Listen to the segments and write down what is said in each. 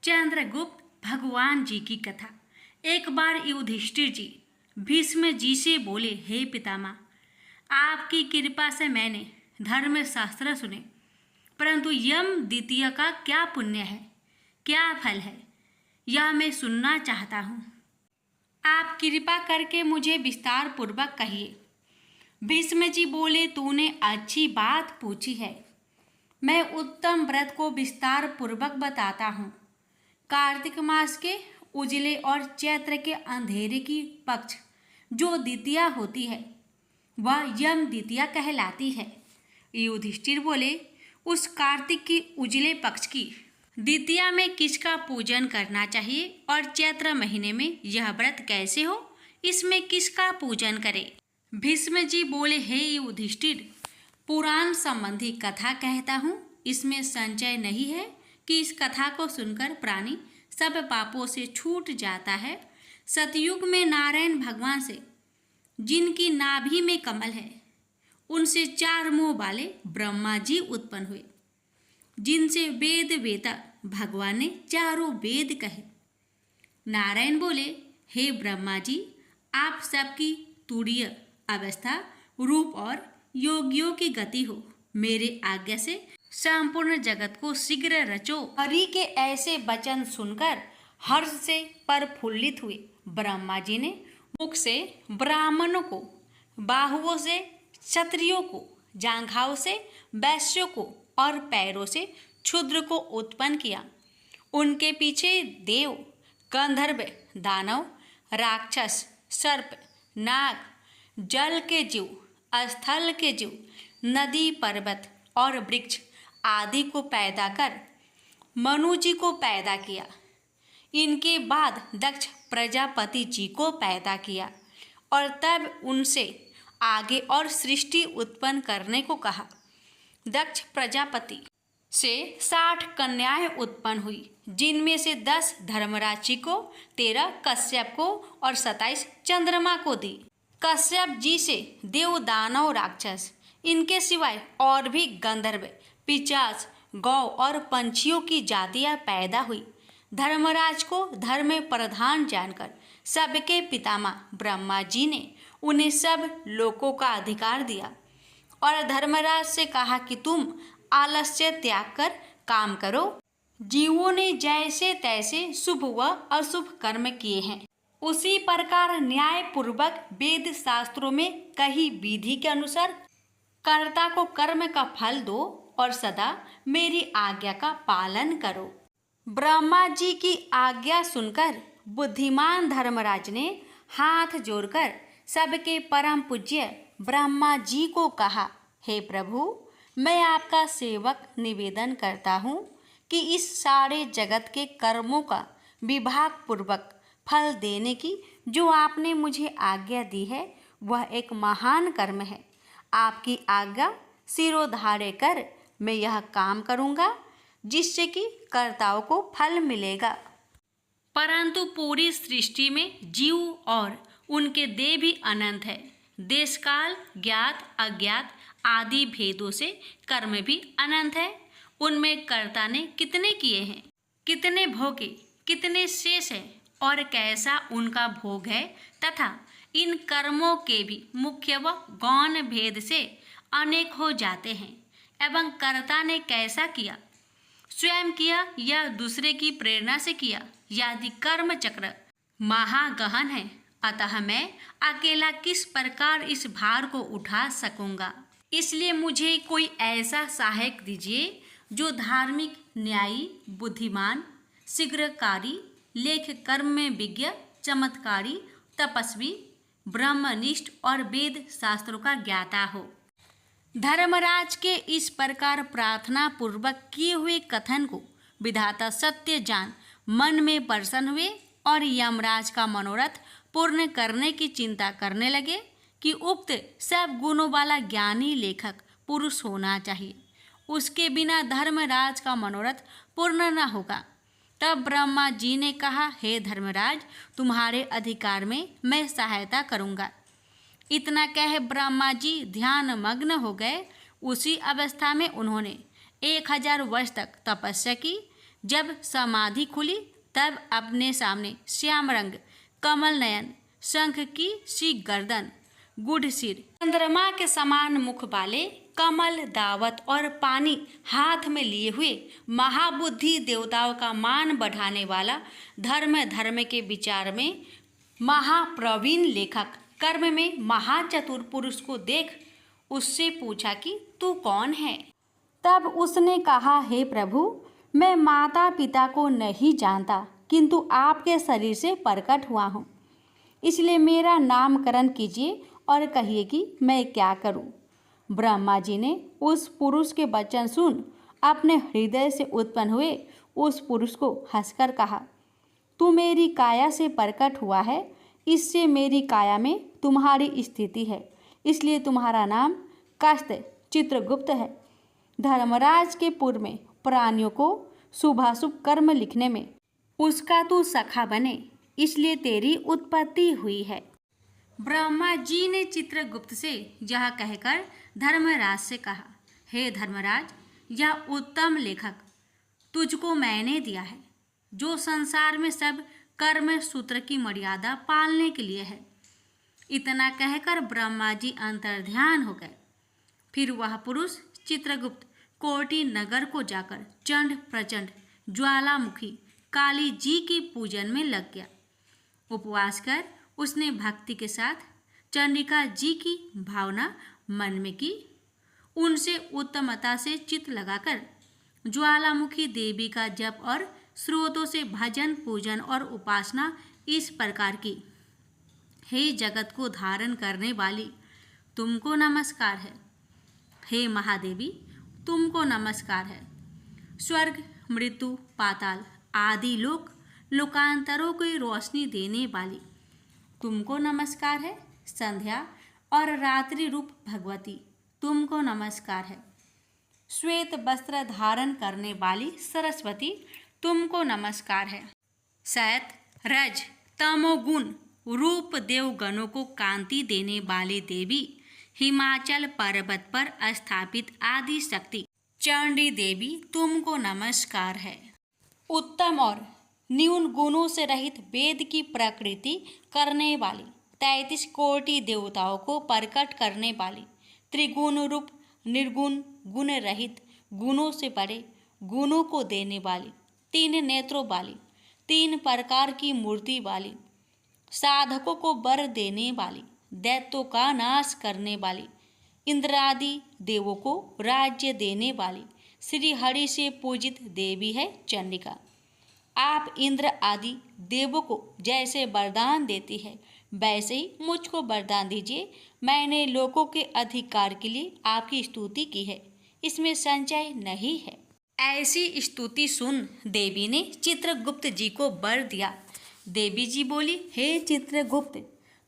चंद्रगुप्त भगवान जी की कथा। एक बार युधिष्ठिर जी भीष्म जी से बोले, हे पितामह, आपकी कृपा से मैंने धर्म शास्त्र सुने, परंतु यम द्वितीय का क्या पुण्य है, क्या फल है, यह मैं सुनना चाहता हूँ। आप कृपा करके मुझे विस्तार पूर्वक कहिए। भीष्म जी बोले, तूने अच्छी बात पूछी है, मैं उत्तम व्रत को विस्तार पूर्वक बताता हूँ। कार्तिक मास के उजले और चैत्र के अंधेरे की पक्ष जो द्वितीया होती है वह यम द्वितीया कहलाती है। युधिष्ठिर बोले, उस कार्तिक की उजले पक्ष की द्वितीया में किसका पूजन करना चाहिए और चैत्र महीने में यह व्रत कैसे हो, इसमें किसका पूजन करे। भीष्म जी बोले, हे युधिष्ठिर, पुराण संबंधी कथा कहता हूँ, इसमें संचय नहीं है कि इस कथा को सुनकर प्राणी सब पापों से छूट जाता है। सतयुग में नारायण भगवान से, जिनकी नाभि में कमल है, उनसे 4 मुंह वाले ब्रह्मा जी उत्पन्न हुए, जिनसे वेद वेता भगवान ने चारों वेद कहे। नारायण बोले, हे ब्रह्मा जी, आप सबकी तुरीय अवस्था, रूप और योगियों की गति हो, मेरे आज्ञा से संपूर्ण जगत को शीघ्र रचो। हरि के ऐसे वचन सुनकर हर्ष से प्रफुल्लित हुए ब्रह्मा जी ने मुख से ब्राह्मणों को, बाहुओं से क्षत्रियों को, जांघाओं से वैश्यों को और पैरों से क्षुद्र को उत्पन्न किया। उनके पीछे देव, गंधर्व, दानव, राक्षस, सर्प, नाग, जल के जीव, स्थल के जीव, नदी, पर्वत और वृक्ष आदि को पैदा कर मनु जी को पैदा किया। इनके बाद दक्ष प्रजापति जी को पैदा किया और तब उनसे आगे और सृष्टि उत्पन्न करने को कहा। दक्ष प्रजापति से 60 कन्याएं उत्पन्न हुई, जिनमें से 10 धर्मराज जी को, 13 कश्यप को और 27 चंद्रमा को दी। कश्यप जी से देव, दानव, राक्षस, इनके सिवाय और भी गंधर्व, पिशाच, गौ और पंछियों की जातियां पैदा हुई। धर्मराज को धर्म में प्रधान जानकर सबके पितामह ब्रह्मा जी ने उन्हें सब लोकों का अधिकार दिया और धर्मराज से कहा कि तुम आलस्य त्याग कर काम करो। जीवों ने जैसे तैसे शुभ व अशुभ कर्म किए हैं, उसी प्रकार न्याय पूर्वक वेद शास्त्रों में कही विधि के अनुसार कर्ता को कर्म का फल दो और सदा मेरी आज्ञा का पालन करो। ब्रह्मा जी की आज्ञा सुनकर बुद्धिमान धर्मराज ने हाथ जोड़कर सबके परम पूज्य ब्रह्मा जी को कहा, हे प्रभु, मैं आपका सेवक निवेदन करता हूँ कि इस सारे जगत के कर्मों का विभाग पूर्वक फल देने की जो आपने मुझे आज्ञा दी है वह एक महान कर्म है। आपकी आज्ञा सिरोधार्य कर मैं यह काम करूँगा, जिससे कि कर्ताओं को फल मिलेगा। परंतु पूरी सृष्टि में जीव और उनके देह भी अनंत है। देश काल, ज्ञात अज्ञात आदि भेदों से कर्म भी अनंत है। उनमें कर्ता ने कितने किए हैं, कितने भोगे, कितने शेष है और कैसा उनका भोग है, तथा इन कर्मों के भी मुख्य व गौण भेद से अनेक हो जाते हैं। एवं कर्ता ने कैसा किया, स्वयं किया या दूसरे की प्रेरणा से किया, यदि कर्म चक्र महागहन है, अतः मैं अकेला किस प्रकार इस भार को उठा सकूंगा। इसलिए मुझे कोई ऐसा सहायक दीजिए जो धार्मिक, न्यायी, बुद्धिमान, शीघ्रकारी, लेख कर्म में विज्ञ, चमत्कारी, तपस्वी, ब्रह्मनिष्ठ और वेद शास्त्रों का ज्ञाता हो। धर्मराज के इस प्रकार प्रार्थना पूर्वक किए हुए कथन को विधाता सत्य जान मन में प्रसन्न हुए और यमराज का मनोरथ पूर्ण करने की चिंता करने लगे कि उक्त सब गुणों वाला ज्ञानी लेखक पुरुष होना चाहिए, उसके बिना धर्मराज का मनोरथ पूर्ण न होगा। तब ब्रह्मा जी ने कहा, हे धर्मराज, तुम्हारे अधिकार में मैं सहायता करूँगा। इतना कह ब्रह्मा जी ध्यान मग्न हो गए। उसी अवस्था में उन्होंने 1000 वर्ष तक तपस्या की, जब समाधि खुली तब अपने सामने श्याम रंग, कमल नयन, शंख की सी गर्दन, गुढ़ सिर, चंद्रमा के समान मुख वाले, कमल, दावत और पानी हाथ में लिए हुए, महाबुद्धि, देवताओं का मान बढ़ाने वाला, धर्म के विचार में महाप्रवीण लेखक, कर्म में महाचतुर पुरुष को देख उससे पूछा कि तू कौन है। तब उसने कहा, हे प्रभु, मैं माता पिता को नहीं जानता, किंतु आपके शरीर से प्रकट हुआ हूँ, इसलिए मेरा नामकरण कीजिए और कहिए कि मैं क्या करूँ। ब्रह्मा जी ने उस पुरुष के वचन सुन अपने हृदय से उत्पन्न हुए उस पुरुष को हंसकर कहा, तू मेरी काया से प्रकट हुआ है, इससे मेरी काया में तुम्हारी स्थिति है, इसलिए तुम्हारा नाम कस्त चित्रगुप्त है। धर्मराज के पूर्व में प्राणियों को शुभाशुभ कर्म लिखने में उसका तू सखा बने, इसलिए तेरी उत्पत्ति हुई है। ब्रह्मा जी ने चित्रगुप्त से यह कहकर धर्मराज से कहा, हे धर्मराज, यह उत्तम लेखक तुझको मैंने दिया है, जो संसार में सब कर्म सूत्र की मर्यादा पालने के लिए है। इतना कहकर ब्रह्मा जी अंतर्ध्यान हो गए। फिर वह पुरुष चित्रगुप्त कोटि नगर को जाकर चंड प्रचंड ज्वालामुखी काली जी की पूजन में लग गया। उपवास कर उसने भक्ति के साथ चंडिका जी की भावना मन में की। उनसे उत्तमता से चित्त लगाकर ज्वालामुखी देवी का जप और स्रोतों से भजन, पूजन और उपासना इस प्रकार की, हे जगत को धारण करने वाली, तुमको नमस्कार है। हे महादेवी, तुमको नमस्कार है। स्वर्ग, मृत्यु, पाताल आदि लोकांतरों की रोशनी देने वाली, तुमको नमस्कार है। संध्या और रात्रि रूप भगवती, तुमको नमस्कार है। श्वेत वस्त्र धारण करने वाली सरस्वती, तुमको नमस्कार है। सत, रज, तमोगुण रूप देव गणों को कांति देने वाली देवी, हिमाचल पर्वत पर स्थापित आदि शक्ति चंडी देवी, तुमको नमस्कार है। उत्तम और न्यून गुणों से रहित वेद की प्रकृति करने वाली, 33 कोटि देवताओं को प्रकट करने वाली, त्रिगुण रूप निर्गुण गुण रहित गुणों से बड़े गुणों को देने वाली, 3 नेत्रों वाली, 3 प्रकार की मूर्ति वाली, साधकों को वर देने वाली, दैत्यों का नाश करने वाली, इंद्रादि देवों को राज्य देने वाली, श्री हरि से पूजित देवी है चंडिका। आप इंद्र आदि देवों को जैसे वरदान देती है, वैसे ही मुझको वरदान दीजिए। मैंने लोगों के अधिकार के लिए आपकी स्तुति की है, इसमें संचय नहीं है। ऐसी स्तुति सुन देवी ने चित्रगुप्त जी को वर दिया। देवी जी बोली, हे चित्रगुप्त,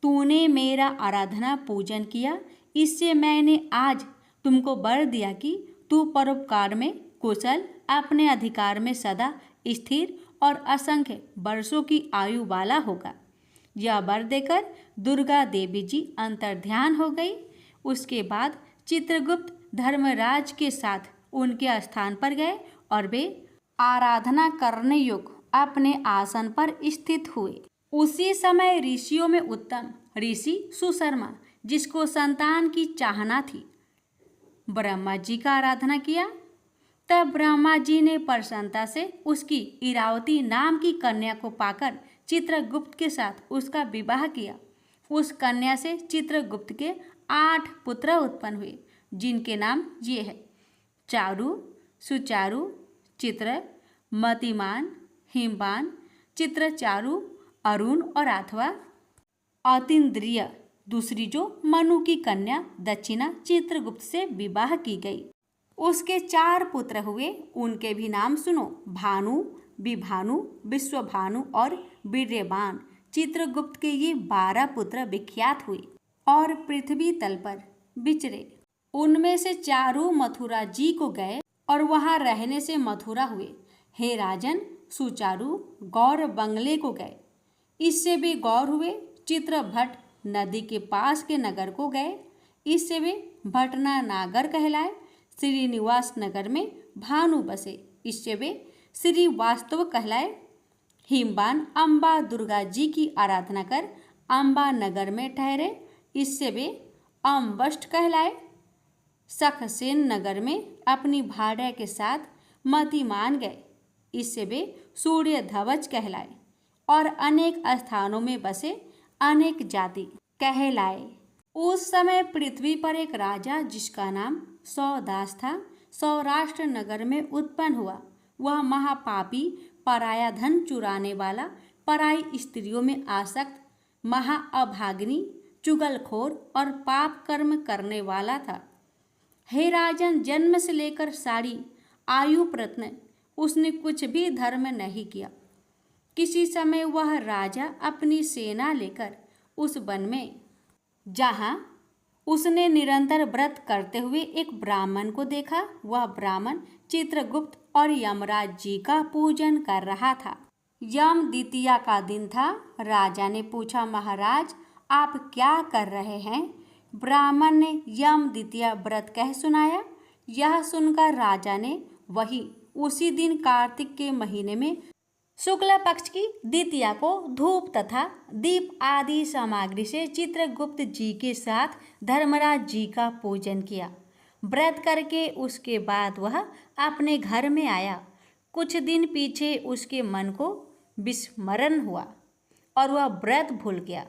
तूने मेरा आराधना पूजन किया, इससे मैंने आज तुमको वर दिया कि तू परोपकार में कुशल, अपने अधिकार में सदा स्थिर और असंख्य वर्षों की आयु वाला होगा। यह वर देकर दुर्गा देवी जी अंतर्ध्यान हो गई। उसके बाद चित्रगुप्त धर्मराज के साथ उनके स्थान पर गए और वे आराधना करने योग्य अपने आसन पर स्थित हुए। उसी समय ऋषियों में उत्तम ऋषि सुशर्मा, जिसको संतान की चाहना थी, ब्रह्मा जी का आराधना किया। तब ब्रह्मा जी ने प्रसन्नता से उसकी इरावती नाम की कन्या को पाकर चित्रगुप्त के साथ उसका विवाह किया। उस कन्या से चित्रगुप्त के 8 पुत्र उत्पन्न हुए, जिनके नाम ये है: चारु, सुचारु, चित्र, मतिमान, हिमवान, चित्रचारु, अरुण और अथवा अतीन्द्रिय। दूसरी जो मनु की कन्या दक्षिणा चित्रगुप्त से विवाह की गई। उसके 4 पुत्र हुए, उनके भी नाम सुनो: भानु, विभानु, विश्वभानु और वीर्यवान। चित्रगुप्त के ये 12 पुत्र विख्यात हुए और पृथ्वी तल पर विचरे। उनमें से चारों मथुरा जी को गए और वहां रहने से मथुरा हुए। हे राजन, सुचारु गौर बंगले को गए, इससे वे गौर हुए। चित्रभट्ट नदी के पास के नगर को गए, इससे वे भटना नागर कहलाए। श्रीनिवास नगर में भानु बसे, इससे वे श्रीवास्तव कहलाए। हिमवान अम्बा दुर्गा जी की आराधना कर अम्बा नगर में ठहरे, इससे वे अम्बष्ट कहलाए। सखसेन नगर में अपनी भार्या के साथ मतिमान गए, इससे वे सूर्य ध्वज कहलाए। और अनेक स्थानों में बसे अनेक जाति कहलाए। उस समय पृथ्वी पर एक राजा जिसका नाम सौदास था, सौराष्ट्र नगर में उत्पन्न हुआ। वह महापापी, पराया धन चुराने वाला, पराई स्त्रियों में आसक्त, महाअभागिनी, चुगलखोर और पाप कर्म करने वाला था। हे राजन, जन्म से लेकर सारी आयु प्रत्न उसने कुछ भी धर्म नहीं किया। किसी समय वह राजा अपनी सेना लेकर उस वन में, जहाँ उसने निरंतर व्रत करते हुए एक ब्राह्मण को देखा, वह ब्राह्मण चित्रगुप्त और यमराज जी का पूजन कर रहा था। यम द्वितीया का दिन था। राजा ने पूछा, महाराज आप क्या कर रहे हैं? ब्राह्मण ने यम द्वितीया व्रत कह सुनाया। यह सुनकर राजा ने वही उसी दिन कार्तिक के महीने में शुक्ल पक्ष की द्वितीया को धूप तथा दीप आदि सामग्री से चित्रगुप्त जी के साथ धर्मराज जी का पूजन किया। व्रत करके उसके बाद वह अपने घर में आया। कुछ दिन पीछे उसके मन को विस्मरण हुआ और वह व्रत भूल गया।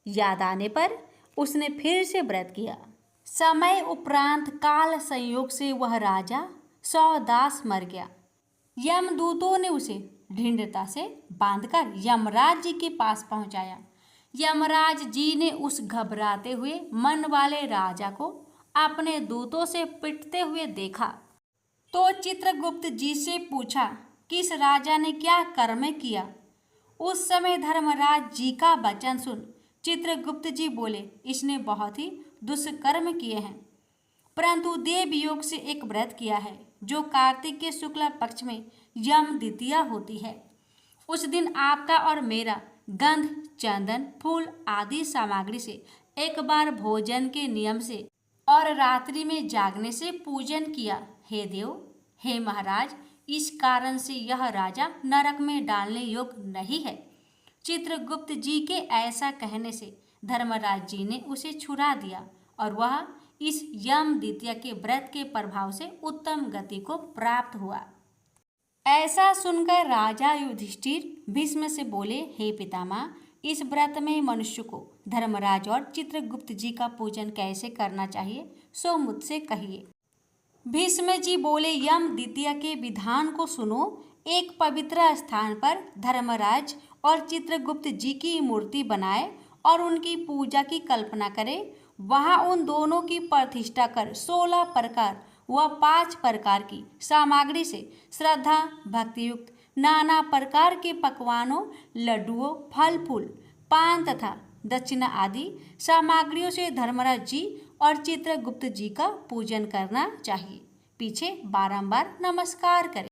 याद आने पर उसने फिर से व्रत किया। समय उपरांत काल संयोग से वह राजा सौदास मर गया। यमदूतों ने उसे ढिंढता से बांधकर यमराज जी के पास पहुंचाया। यमराज जी ने उस घबराते हुए मन वाले राजा को अपने दूतों से पिटते हुए देखा तो चित्रगुप्त जी से पूछा, किस राजा ने क्या कर्म किया? उस समय धर्मराज जी का वचन सुन चित्रगुप्त जी बोले, इसने बहुत ही दुष्कर्म किए हैं, परंतु देव योग से एक व्रत किया है जो कार्तिक के शुक्ल पक्ष में यम द्वितीया होती है। उस दिन आपका और मेरा गंध, चंदन, फूल आदि सामग्री से एक बार भोजन के नियम से और रात्रि में जागने से पूजन किया। हे देव, हे महाराज, इस कारण से यह राजा नरक में डालने योग्य नहीं है। चित्रगुप्त जी के ऐसा कहने से धर्मराज जी ने उसे छुड़ा दिया और वह इस यम द्वितीया के व्रत के प्रभाव से उत्तम गति को प्राप्त हुआ। ऐसा सुनकर राजा युधिष्ठिर भीष्म से बोले, हे पितामह, इस व्रत में मनुष्य को धर्मराज और चित्रगुप्त जी का पूजन कैसे करना चाहिए, सो मुझसे कहिए। भीष्म जी बोले, यम द्वितीया के विधान को सुनो। एक पवित्र स्थान पर धर्मराज और चित्रगुप्त जी की मूर्ति बनाए और उनकी पूजा की कल्पना करे। वहाँ उन दोनों की प्रतिष्ठा कर 16 प्रकार व 5 प्रकार की सामग्री से श्रद्धा भक्ति युक्त नाना प्रकार के पकवानों, लड्डुओं, फल फूल, पान तथा दक्षिणा आदि सामग्रियों से धर्मराज जी और चित्रगुप्त जी का पूजन करना चाहिए। पीछे बारंबार नमस्कार करें।